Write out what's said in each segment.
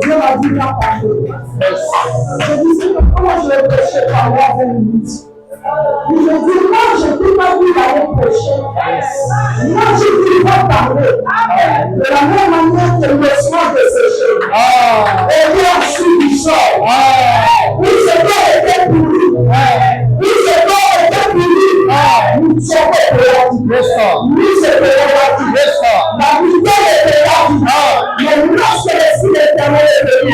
Dieu m'a dit d'en parler. Je disais que comment je vais prêcher pendant 20 minutes. Je dis, moi, je ne peux pas dire d'aller prêcher. Moi, je dis, pas parler. De la même manière que le soir de sécher. Et lui a su du sol. Oui, ce corps était pourri. Oui, ce corps était pourri. Nous sommes pédagogiques. Oui, c'est pédagogique. La vérité est pédagogique. Mais lorsque l'esprit éternel est venu,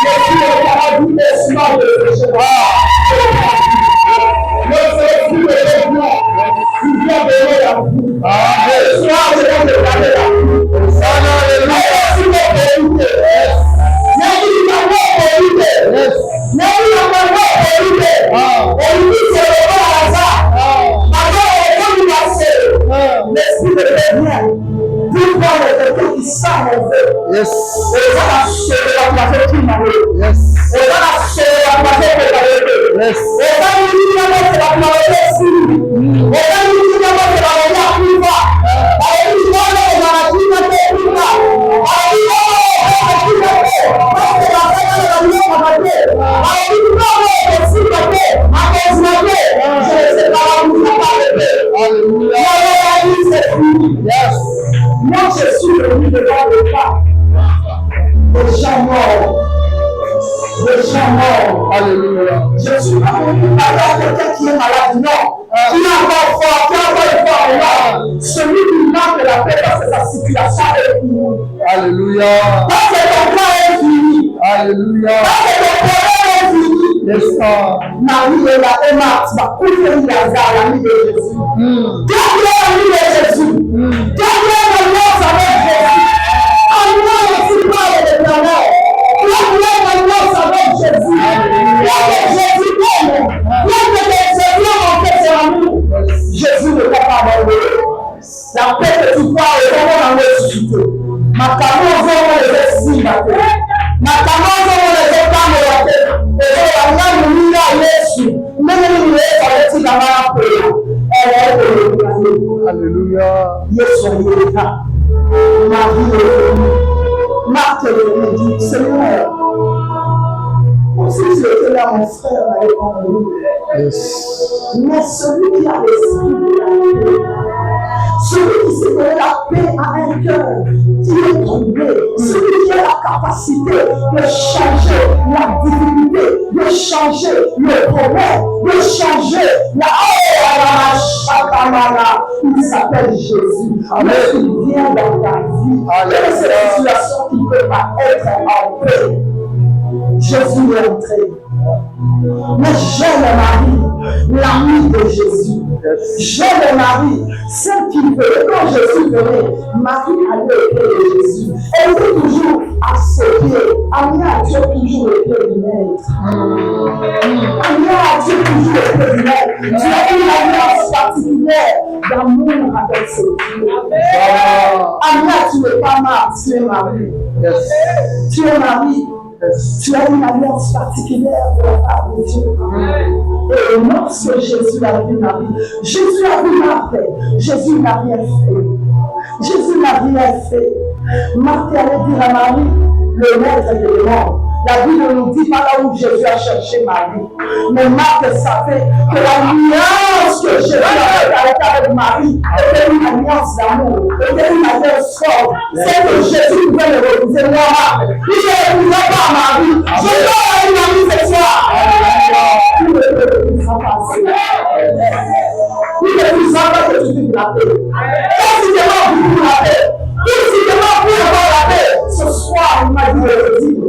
l'esprit éternel est souvent de sécher. L'esprit de Dieu, il vient donner la vie. Ce soir, je vais te parler la vie. Merci de vérité. Merci de la vérité. Merci de la vérité. Et lui, c'est le bon hasard. Alors, on est passé. L'esprit de Dieu. Tout voir les gens qui savent mauvais. Yes. Et ça va se remplacer tout le monde. Yes. Et ça va se remplacer tout le monde. Yes. Et ça nous dit d'abord que la pluralité est finie. Et ça nous dit d'abord que la pluralité est plus bas. Alors, nous disons que la pluralité est plus bas. Alors, nous disons que la pluralité est plus bas. Parce que la pluralité est plus bas. Alors, nous disons transformé. Je ne sais pas où vous parlez. Alléluia. C'est fini. Yes. Moi, je suis venu devant le pas. Les gens morts. Les gens morts. Alléluia. Je ne suis pas venu parler à quelqu'un qui est malade. Non. Qui a encore fort, qui a encore une foi en moi. Celui qui manque de la paix parce que sa situation est finie. Alléluia. Parce que ton corps est fini. Alléluia. Parce que ton problème est fini. Marie est là, et Marthe va couvrir Lazare, l'ami de Jésus. Quand tu es l'ami de Jésus, quand tu es l'alliance avec Jésus, alliance aussi par l'Éternel. Quand tu es l'alliance avec Jésus, quand Jésus t'aime, quand Jésus en fait son amour, Jésus ne t'a pas abandonné. La paix que tu crois est vraiment dans le suscité. Ma caméra, on va les essayer, ma paix. Ma caméra, on va les essayer, ma paix. Alléluia. Yesu aliyeka. Marie est venue. Marthe est venue dit, Seigneur, si tu étais là, mon frère m'allait convenir. Mais celui qui a l'esprit de la paix, celui qui sait donner la paix à un cœur qui est troublé, celui qui a la capacité de changer la difficulté, de changer le problème, de changer la il s'appelle Jésus. Mais il vient dans ta vie. Quelle est cette situation qui ne peut pas être en paix? Jésus est entré. Mais j'aime Marie, l'ami de Jésus. J'aime Marie, celle qui veut. Quand Jésus venait, Marie allait au pied de Jésus. Elle était toujours à ses pieds. Amia a Dieu toujours le pied du maître. Amia a Dieu toujours le pied du maître. Tu as une alliance particulière d'amour avec ses pieds. Amia, tu n'es pas Marthe, tu es Marie. Tu es Marie. Tu as une alliance particulière de la part de Dieu. Et lorsque Jésus a vu Marie, Jésus a vu Marthe, Jésus n'a rien fait. Jésus n'a rien fait. Marthe allait dire à Marie, le maître est dehors. La Bible ne nous dit pas là où Jésus a cherché Marie. Mais Marthe savait que l'alliance que Jésus avait avec Marie était une alliance d'amour, était une alliance forte. C'est que Jésus pouvait le refuser. Moi, Marthe, si je ne refusais pas Marie, je dois une amie ce soir. Tu ne refuseras pas. Tu ne refuseras pas que tu vives la paix. Quand tu demandes pour la paix, quand tu demandes pour avoir la paix, ce soir, il m'a dit de le dire.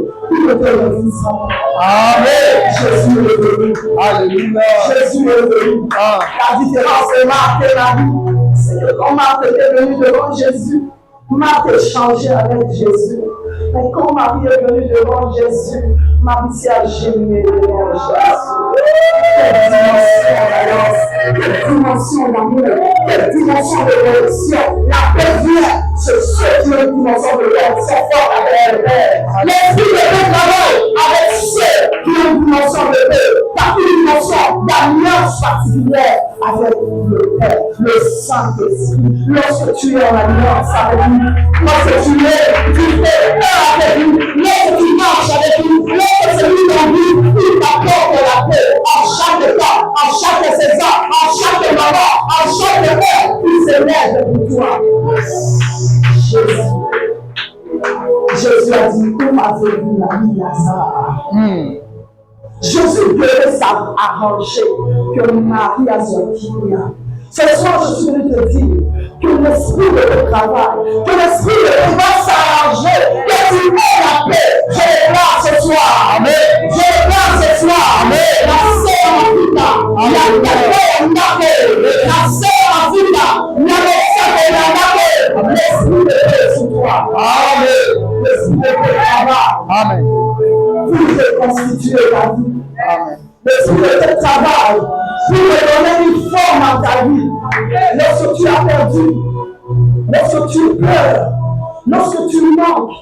Amen. Jésus est venu. Alléluia. Jésus est venu. La différence de Marthe et Marie, c'est que quand Marthe était venue devant Jésus, Marthe échangeait avec Jésus. Mais quand Marie est venue devant Jésus, Marie s'est agenouillée devant Jésus. Quelle dimension d'amour, quelle dimension de connexion. La paix vient, c'est ceux qui ont une dimension de connexion forte avec le Père. L'esprit de Dieu travaille avec ceux qui ont une dimension de paix, par une dimension d'alliance particulière avec le Père, le Saint-Esprit. Lorsque tu es en alliance avec lui, lorsque tu fais peur avec lui, lorsque tu marches avec lui, lorsque c'est lui dans lui, il t'apporte la paix en chaque temps, en chaque saison, en chaque moment, en chaque heure, il se lève pour toi. Jésus a dit, comment avez-vous l'ami Lazare? Jésus devait s'arranger que Marie a son client. Ce soir, je suis venu te dire que l'esprit de travail, que l'esprit de va s'arranger, que tu aies la paix. Je le place ce soir. Amen. Je le place ce soir. Amen. La sœur en Africa, la paix en Afrique, la sœur en Africa, la l'esprit de paix sur toi. Amen. L'esprit de paix travaille. Amen. Pour te constituer ta vie. Amen. L'esprit de paix travaille. Pour te donner une forme à ta vie. Lorsque tu as perdu, lorsque tu pleures, lorsque tu manques,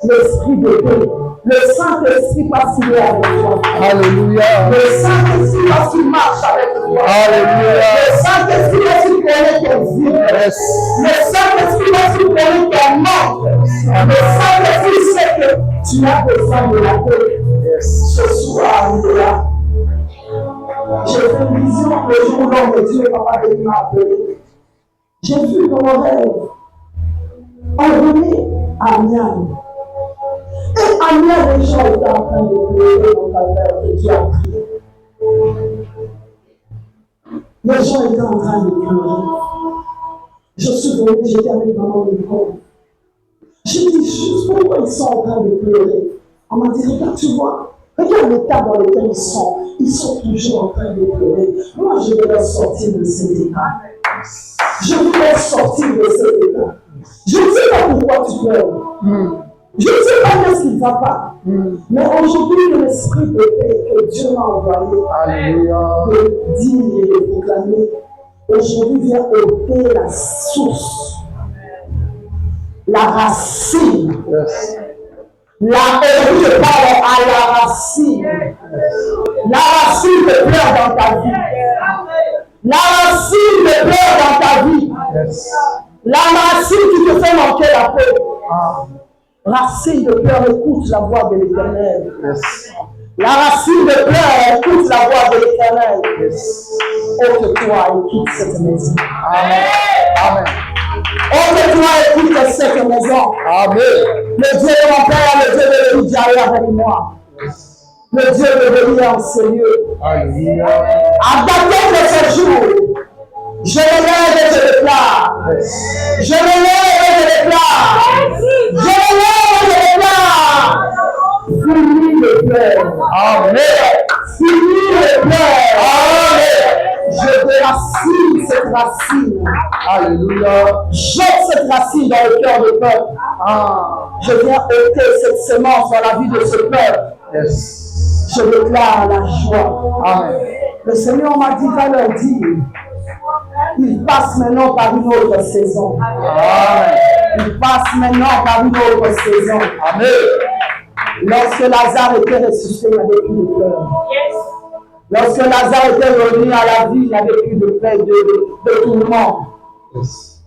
l'esprit de paix, le Saint-Esprit parce qu'il est avec toi. Alléluia. Le Saint-Esprit parce qu'il marche avec toi. Alléluia. Le Saint-Esprit parce qu'il connaît tes vies. Yes. Le Saint-Esprit parce qu'il connaît tes manques. Le Saint-Esprit sait que tu as besoin de la paix. Yes. Ce soir, il est là. Je vais le jour où l'homme de Dieu, papa de m'a appelé, j'ai vu dans mon rêve, envoyer Amiens. Et Amiens, les gens étaient en train de pleurer dans ta mère et Dieu a prié. Les gens étaient en train de pleurer. Je suis venue, j'étais avec maman de l'école. J'ai dit juste pourquoi ils sont en train de pleurer. On m'a dit, regarde, tu vois, regarde l'état dans lequel ils sont toujours en train de pleurer. Moi, je vais leur sortir de cet état. Je vais leur sortir de cet état. Je ne sais pas pourquoi tu pleures. Je ne sais pas qu'est-ce qui ne va pas. Mais aujourd'hui, l'esprit de paix que Dieu m'a envoyé de dire et de proclamer, aujourd'hui vient ôter la source, la racine. La je parle à la racine. La racine de pleurs dans ta vie. La racine de pleurs dans ta vie. La racine qui te fait manquer la paix. Racine de pleurs, écoute la voix de l'Éternel. La racine de pleurs, écoute la voix de l'Éternel. Ôte-toi et quitte cette maison. Amen. Ôte-toi et quitte cette maison. Amen. Le Dieu de mon Père, le Dieu de l'Élie, est avec moi. Le Dieu de l'Élie en ces lieux. À dater de ce jour, je me lève et je déclare. Je me lève et je déclare. Je me lève et je déclare. Fini le pleurs. Amen. Fini le pleurs. Amen. Je déracine cette racine. Alléluia. Jette cette racine dans le cœur du peuple. Je viens ôter cette semence dans la vie de ce peuple. Je déclare la joie. Amen. Le Seigneur m'a dit, va leur dire. Il passe maintenant par une autre saison. Amen. Il passe maintenant par une autre saison. Amen. Lorsque Lazare était ressuscité, il n'y avait plus de pleurs. Lorsque Lazare était revenu à la vie, il n'y avait plus de pleurs, de tourment.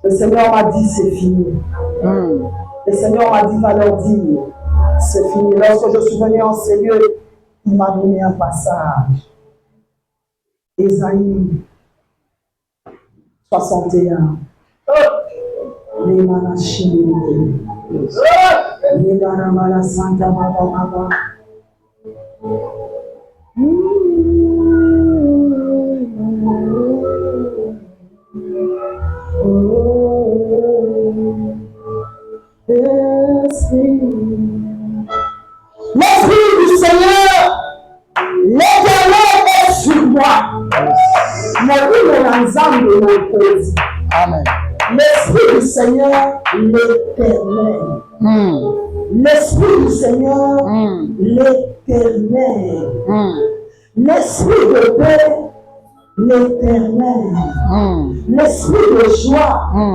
Le Seigneur m'a dit, c'est fini. Le Seigneur m'a dit, va leur dire, c'est fini. Lorsque je suis venu en ces lieux, il m'a donné un passage. Ésaïe 61. Les manachis, les baramala santa baba baba. L'Esprit du Seigneur, l'Éternel est sur moi. Amen. L'Esprit du Seigneur, l'Éternel. L'Esprit du Seigneur, l'Éternel. L'Esprit de paix, l'Éternel. L'Esprit de joie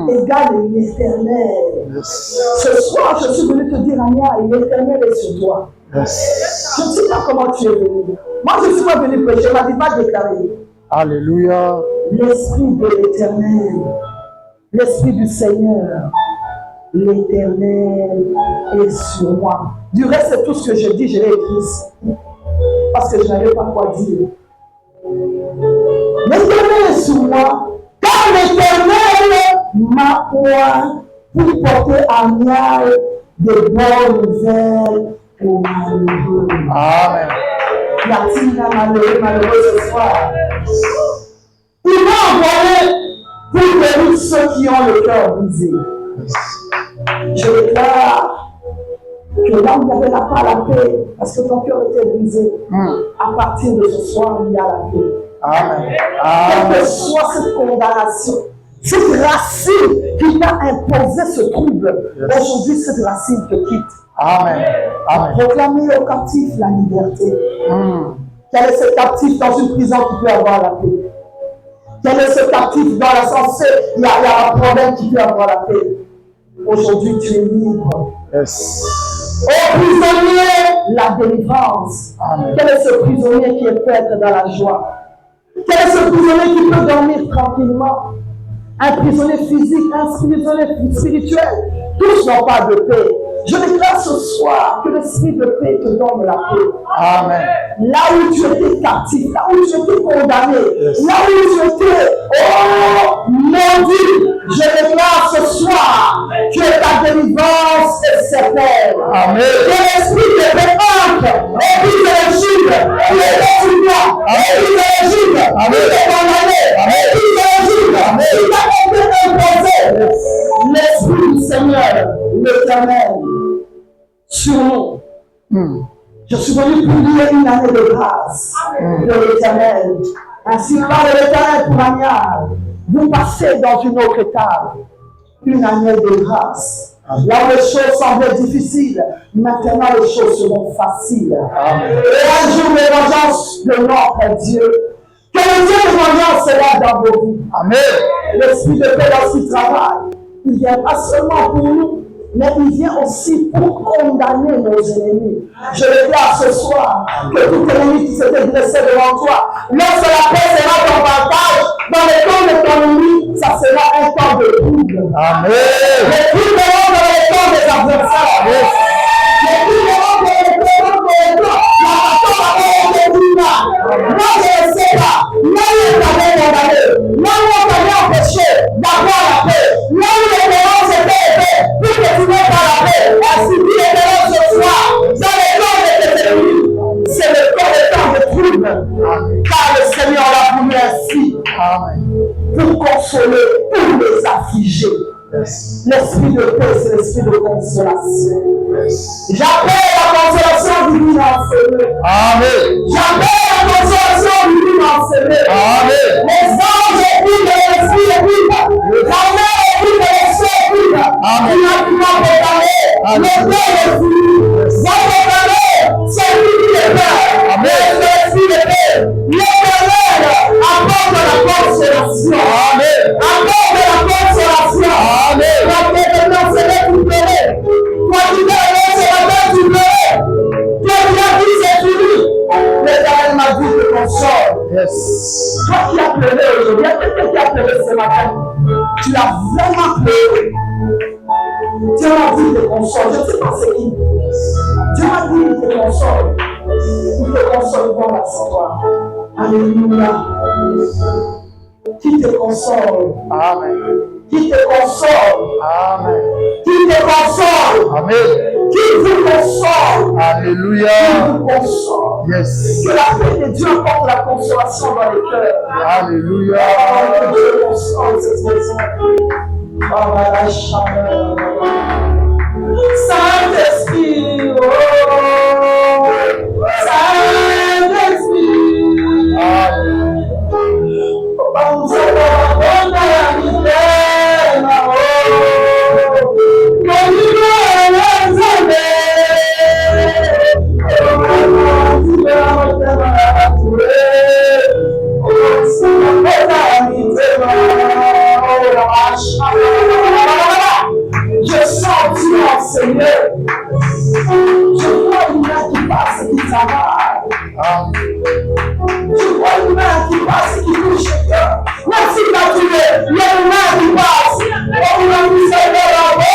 égale l'Éternel. Ce soir, je suis venu te dire, Anya, l'Éternel est sur toi. Je ne sais pas comment tu es venu. Moi, je ne suis pas venu prêcher, ma vie va déclarer. Alléluia. L'Esprit de l'Éternel, l'Esprit du Seigneur, l'Éternel est sur moi. Du reste, c'est tout ce que je dis, je l'ai écrit ici. Parce que je n'avais pas quoi dire. L'Éternel est sur moi, car l'Éternel m'a oint pour porter à miel de bonnes nouvelles aux malheureux. Amen. Y a-t-il un malheureux ce soir? Il m'a envoyé pour guérir ceux qui ont le cœur brisé. Je déclare que là où il n'y avait pas la paix, parce que ton cœur était brisé, à partir de ce soir, il y a la paix. Amen. Quelle que soit cette condamnation, cette racine qui t'a imposé ce trouble, aujourd'hui cette racine te quitte. Amen. Amen. Proclamer aux captifs la liberté. Quel est ce captif dans une prison qui peut avoir la paix? Quel est ce captif dans l'ascenseur? Il y a un problème qui peut avoir la paix. Aujourd'hui, tu es libre. Yes. Au prisonnier, la délivrance. Amen. Quel est ce prisonnier qui peut être dans la joie? Quel est ce prisonnier qui peut dormir tranquillement? Un prisonnier physique, un prisonnier spirituel. Tous n'ont pas de paix. Je déclare ce soir que l'esprit de paix te donne la paix. Amen. Là où tu étais captif, là où tu étais condamné, là où tu étais, maudit, je déclare ce soir que ta délivrance est certaine. Amen. Que l'esprit de paix entre au but de l'Égypte, il est sur toi, au but de l'Égypte, il est condamné, au but de l'Égypte, il a été imposé. L'esprit du Seigneur, l'Éternel, sur nous. Je suis venu publier une année de grâce de l'Éternel. Ainsi parle l'Éternel pour Agnès. Vous passez dans une autre étape. Une année de grâce. Là où les choses semblaient difficiles, maintenant les choses seront faciles. Amen. Et un jour, les vengeances de notre Dieu. Que le Dieu de vengeance soit dans vos vies. Amen. L'esprit de paix lorsqu'il travaille, il ne vient pas seulement pour nous, mais il vient aussi pour condamner nos ennemis. Je déclare ce soir que tout ennemi qui s'était dressé devant toi, lorsque la paix sera ton partage, dans le temps de ton ennemi, ça sera un temps de trouble. Amen. Les troubles seront dans le temps des adversaires. Les troubles seront dans le temps la façon dont on te dit là. Moi, je ne sais pas. Là où on t'avait condamné, là où on t'avait empêché d'avoir la paix, là où les démons étaient épais, pour que tu n'aies pas la paix, ainsi dit les démons ce soir, dans les temps de tes ennemis, c'est le temps de trouble. Car le Seigneur l'a voulu ainsi. Amen. Pour consoler tous les affligés. L'esprit de paix, c'est l'esprit de consolation. J'appelle la consolation divine enseignée. Amen. J'appelle la consolation divine enseignée. Amen. Les anges écoutent de l'esprit écoute. La mer écoute de l'esprit écoute. Amen. Il a pu m'en le Père est fini. Va préparer celui qui est peur. Amen. L'esprit de paix. L'Éternel apporte la consolation. Amen. Apporte la consolation. Amen. La maintenant c'est là que tu pleurais. Toi qui t'es allé ce matin, tu pleurais. Toi qui as dit c'est fini. L'Éternel m'a dit te console. Yes. Toi qui as pleuré aujourd'hui, il y a quelqu'un qui a pleuré ce matin. Tu as vraiment pleuré. Dieu m'a dit te console. Je ne sais pas c'est qui. Dieu m'a dit te console. Il te console dans la soirée. Alléluia. Qui te console. Amen. Qui te console. Amen. Qui te console. Amen. Qui vous console. Alléluia. Qui vous console. Yes. Que la paix de Dieu apporte la consolation dans les cœurs. Alléluia. Que Dieu console cette maison. Oh, la chaleur. Saint-Esprit. Oh. Saint-Esprit. Amen. Vamos je sens Dieu enseigner. Je vois une main qui passe et qui travaille. Je vois une main qui passe et qui touche le cœur. Merci d'attirer. Il y a une main qui passe. Oh, il a mis ça dans la boîte.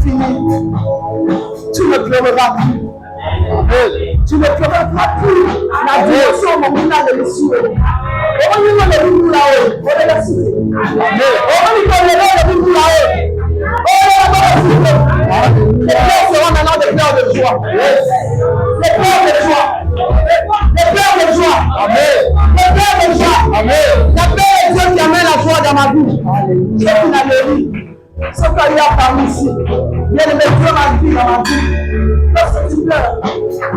fini. Tu ne pleureras plus. Tu ne pleureras plus. La dimension mon monde de l'issue. On va nous le vivre là-haut. On va le citer. On va nous le vivre là-haut. Les pleurs seront maintenant des pleurs de joie. Les pleurs de joie. Les pleurs de joie. Amen. Les pleurs de joie. Amen. La paix est Dieu qui amène la joie dans ma vie. Dieu qui l'a guéri. Ce qu'il y a parmi ici. Bien aimé, Dieu m'a dit dans ma vie. Lorsque tu pleures,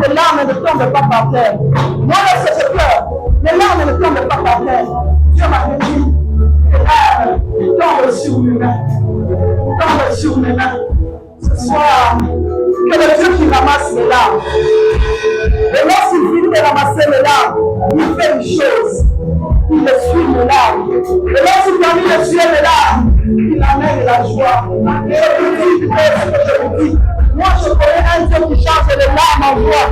les larmes ne tombent pas par terre. Moi, lorsque je pleure, les larmes ne tombent pas par terre. Dieu m'a dit, les larmes tombent sur mes mains. Tombent sur mes mains. Ce soir, que le Dieu qui ramasse mes larmes. Et lorsqu'il finit de ramasser mes larmes, il fait une chose. Il essuie mes larmes. Et lorsqu'il termine d'essuyer mes larmes, il amène la joie. Et je vous dis, ce que je vous dis, moi je connais un Dieu qui change les larmes en joie.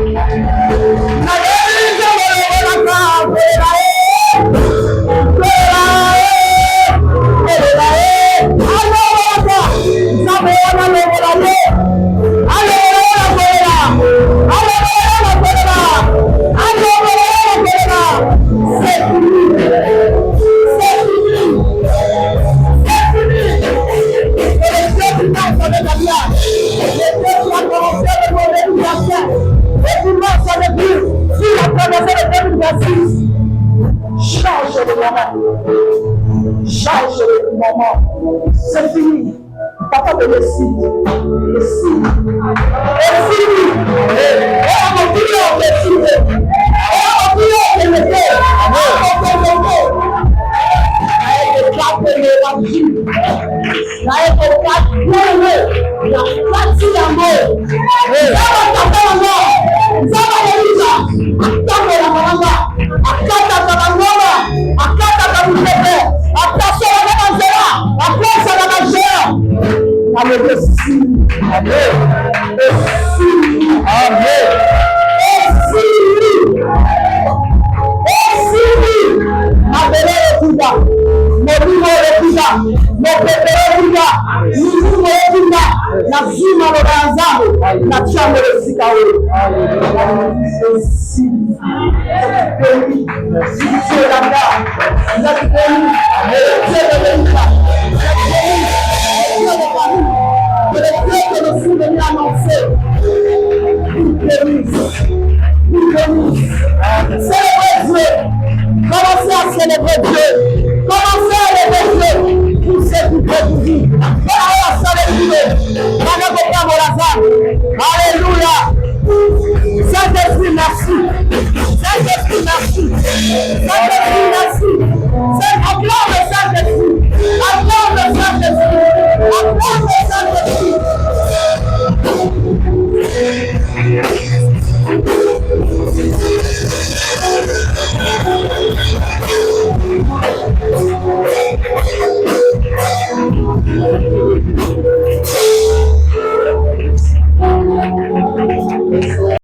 Change le moment. Change le moment. C'est fini. Papa de l'essai. L'essai. On va dire on décide. On va dire on décide. Célébrez Dieu. Commencez à célébrer Dieu pour ce qui